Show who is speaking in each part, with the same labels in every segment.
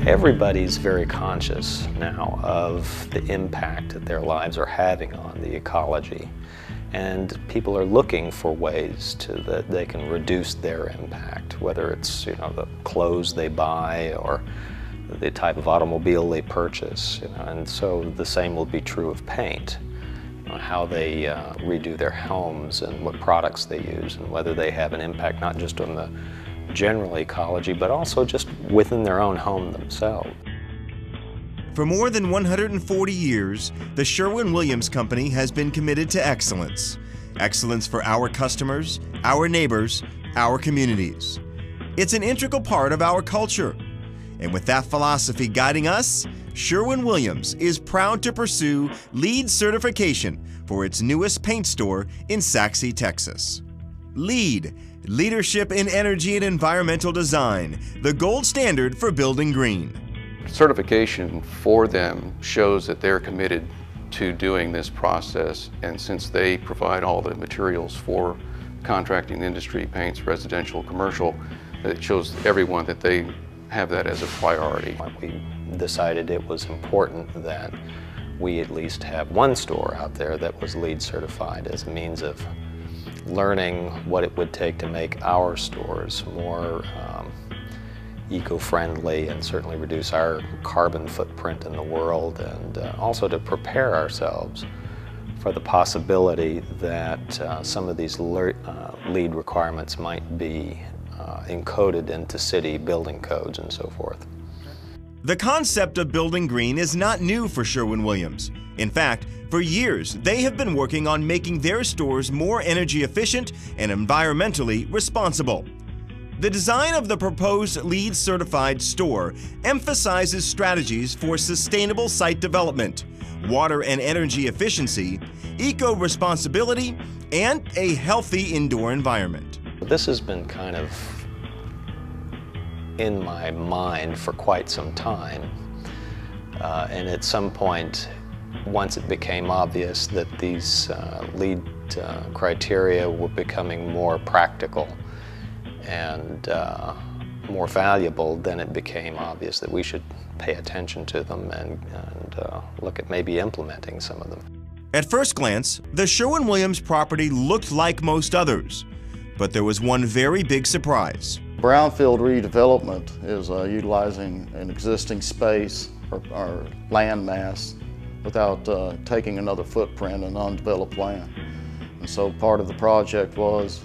Speaker 1: Everybody's very conscious now of the impact that their lives are having on the ecology, and people are looking for ways that they can reduce their impact, whether it's the clothes they buy or the type of automobile they purchase, and so the same will be true of paint. How they redo their homes and what products they use, and whether they have an impact not just on the general ecology, but also just within their own home themselves.
Speaker 2: For more than 140 years, the Sherwin-Williams Company has been committed to excellence. Excellence for our customers, our neighbors, our communities. It's an integral part of our culture. And with that philosophy guiding us, Sherwin-Williams is proud to pursue LEED certification for its newest paint store in Sachse, Texas. LEED, Leadership in Energy and Environmental Design, the gold standard for building green.
Speaker 3: Certification for them shows that they're committed to doing this process, and since they provide all the materials for contracting industry, paints, residential, commercial, it shows everyone that they have that as a priority.
Speaker 1: We decided it was important that we at least have one store out there that was LEED certified as a means of learning what it would take to make our stores more eco-friendly and certainly reduce our carbon footprint in the world, and also to prepare ourselves for the possibility that some of these LEED requirements might be encoded into city building codes and so forth.
Speaker 2: The concept of building green is not new for Sherwin-Williams. In fact, for years, they have been working on making their stores more energy efficient and environmentally responsible. The design of the proposed LEED certified store emphasizes strategies for sustainable site development, water and energy efficiency, eco-responsibility, and a healthy indoor environment.
Speaker 1: This has been kind of in my mind for quite some time, and at some point, once it became obvious that these LEED criteria were becoming more practical and more valuable, then it became obvious that we should pay attention to them and look at maybe implementing some of them.
Speaker 2: At first glance, the Sherwin-Williams property looked like most others, but there was one very big surprise.
Speaker 4: Brownfield redevelopment is utilizing an existing space or land mass without taking another footprint in undeveloped land. And so part of the project was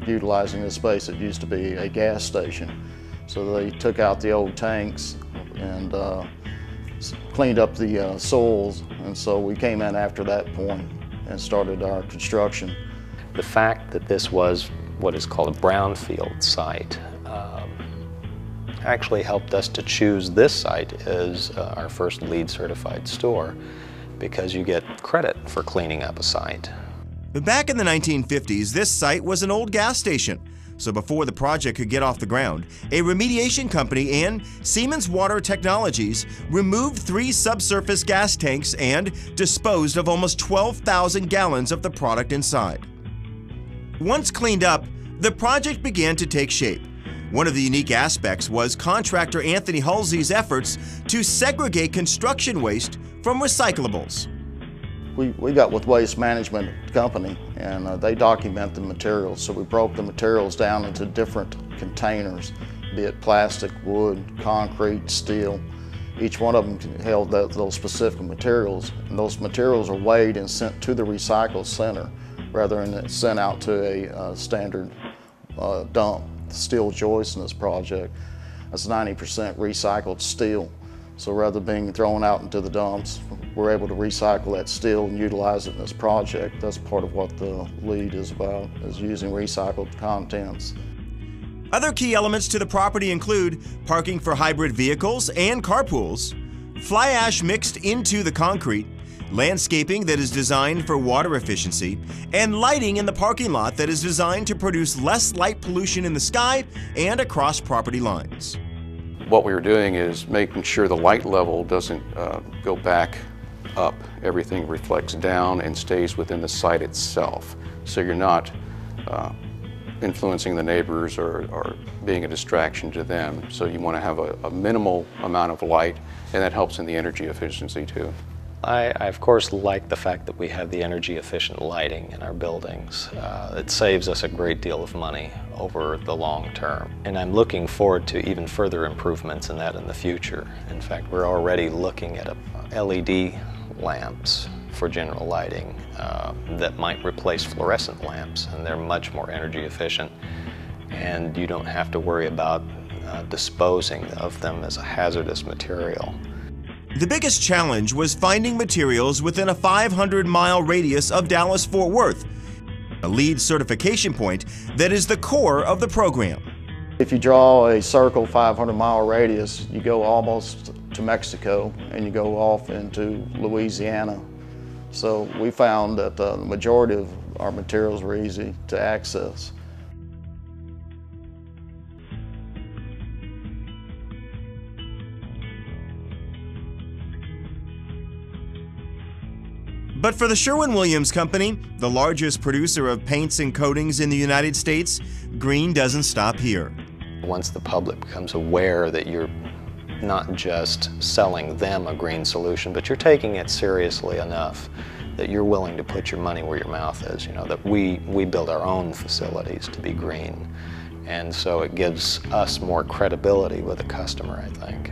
Speaker 4: utilizing this space. It used to be a gas station. So they took out the old tanks and cleaned up the soils, and so we came in after that point and started our construction.
Speaker 1: The fact that this was what is called a brownfield site actually helped us to choose this site as our first LEED certified store, because you get credit for cleaning up a site.
Speaker 2: Back in the 1950s, this site was an old gas station. So before the project could get off the ground, a remediation company and Siemens Water Technologies removed 3 subsurface gas tanks and disposed of almost 12,000 gallons of the product inside. Once cleaned up, the project began to take shape. One of the unique aspects was contractor Anthony Halsey's efforts to segregate construction waste from recyclables.
Speaker 4: We got with Waste Management Company, and they document the materials. So we broke the materials down into different containers, be it plastic, wood, concrete, steel. Each one of them held those specific materials, and those materials are weighed and sent to the recycle center rather than sent out to a standard dump. The steel joist in this project, that's 90% recycled steel. So rather than being thrown out into the dumps, we're able to recycle that steel and utilize it in this project. That's part of what the LEED is about, is using recycled contents.
Speaker 2: Other key elements to the property include parking for hybrid vehicles and carpools, fly ash mixed into the concrete, landscaping that is designed for water efficiency, and lighting in the parking lot that is designed to produce less light pollution in the sky and across property lines.
Speaker 3: What we were doing is making sure the light level doesn't go back up. Everything reflects down and stays within the site itself. So you're not influencing the neighbors or being a distraction to them. So you want to have a minimal amount of light, and that helps in the energy efficiency too.
Speaker 1: I of course like the fact that we have the energy efficient lighting in our buildings. It saves us a great deal of money over the long term. And I'm looking forward to even further improvements in that in the future. In fact, we're already looking at LED lamps for general lighting that might replace fluorescent lamps, and they're much more energy efficient, and you don't have to worry about disposing of them as a hazardous material.
Speaker 2: The biggest challenge was finding materials within a 500-mile radius of Dallas-Fort Worth, a LEED certification point that is the core of the program.
Speaker 4: If you draw a circle 500-mile radius, you go almost to Mexico and you go off into Louisiana. So we found that the majority of our materials were easy to access.
Speaker 2: But for the Sherwin-Williams Company, the largest producer of paints and coatings in the United States, green doesn't stop here.
Speaker 1: Once the public becomes aware that you're not just selling them a green solution, but you're taking it seriously enough that you're willing to put your money where your mouth is, you know, that we build our own facilities to be green. And so it gives us more credibility with the customer, I think.